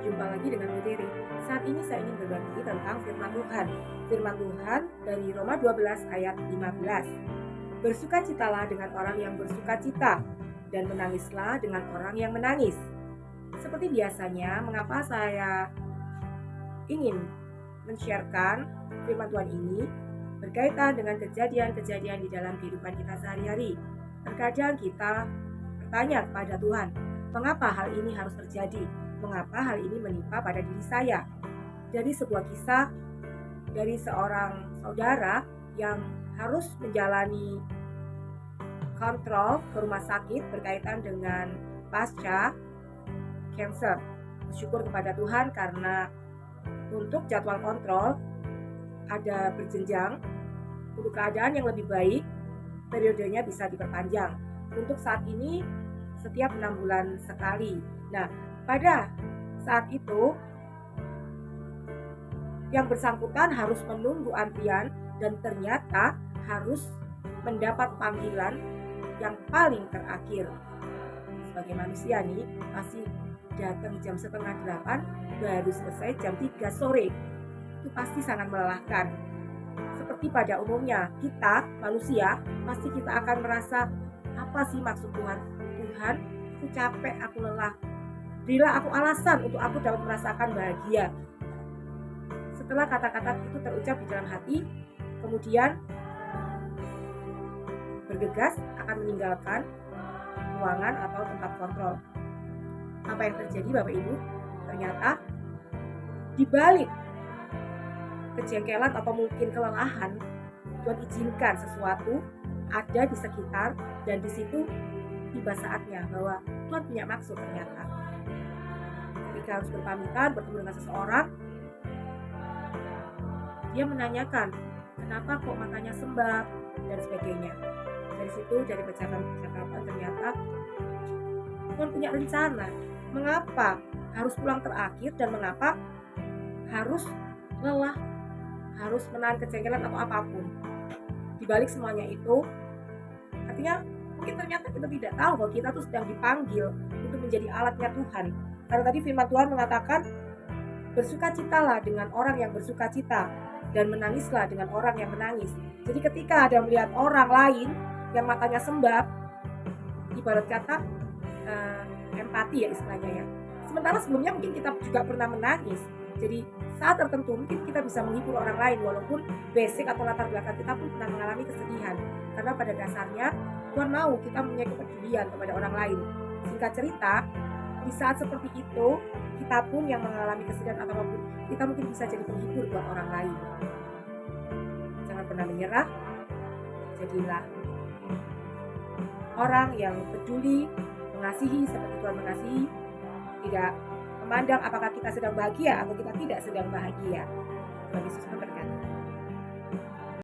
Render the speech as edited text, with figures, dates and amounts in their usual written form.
Jumpa lagi dengan Putri. Saat ini saya ingin berbagi tentang firman Tuhan. Firman Tuhan dari Roma 12 ayat 15. Bersukacitalah dengan orang yang bersukacita dan menangislah dengan orang yang menangis. Seperti biasanya, mengapa saya ingin men-sharekan firman Tuhan ini berkaitan dengan kejadian-kejadian di dalam kehidupan kita sehari-hari. Terkadang kita bertanya kepada Tuhan, mengapa hal ini harus terjadi? Mengapa hal ini menimpa pada diri saya? Dari sebuah kisah dari seorang saudara yang harus menjalani kontrol ke rumah sakit berkaitan dengan pasca cancer. Bersyukur kepada Tuhan karena untuk jadwal kontrol ada berjenjang. Untuk keadaan yang lebih baik, periodenya bisa diperpanjang. Untuk saat ini setiap 6 bulan sekali. Nah, pada saat itu yang bersangkutan harus menunggu antrian dan ternyata harus mendapat panggilan yang paling terakhir. Sebagai manusia nih, masih datang jam setengah 8, baru selesai jam 3 sore. Itu pasti sangat melelahkan. Seperti pada umumnya, kita manusia pasti kita akan merasa, apa sih maksud Tuhan? Tuhan, aku capek, aku lelah. Berilah aku alasan untuk aku dapat merasakan bahagia. Setelah kata-kata itu terucap di dalam hati, kemudian bergegas akan meninggalkan ruangan atau tempat kontrol. Apa yang terjadi Bapak Ibu? Ternyata di balik kejengkelan atau mungkin kelelahan, Tuhan izinkan sesuatu ada di sekitar, dan di situ tiba saatnya bahwa Tuhan punya maksud ternyata. Ketika harus berpamitan, bertemu dengan seseorang, dia menanyakan, kenapa kok matanya sembab dan sebagainya. Dari situ, dari percakapan ternyata Tuhan punya rencana. Mengapa harus pulang terakhir dan mengapa harus lelah, harus menahan kejengkelan atau apapun. Di balik semuanya itu, artinya mungkin ternyata kita tidak tahu bahwa kita tuh sedang dipanggil untuk menjadi alatnya Tuhan. Karena tadi firman Tuhan mengatakan, bersukacitalah dengan orang yang bersukacita dan menangislah dengan orang yang menangis. Jadi ketika ada melihat orang lain yang matanya sembab, ibarat kata empati ya istilahnya ya. Sementara sebelumnya mungkin kita juga pernah menangis. Jadi saat tertentu mungkin kita bisa menghibur orang lain walaupun basic atau latar belakang kita pun pernah mengalami kesedihan. Karena pada dasarnya Tuhan mau kita punya kepedulian kepada orang lain. Singkat cerita, di saat seperti itu kita pun yang mengalami kesedihan atau apapun, kita mungkin bisa jadi penghibur buat orang lain. Jangan pernah menyerah. Jadilah orang yang peduli, mengasihi seperti Tuhan mengasihi, tidak memandang apakah kita sedang bahagia atau kita tidak sedang bahagia. Tuhan Yesus memberkati.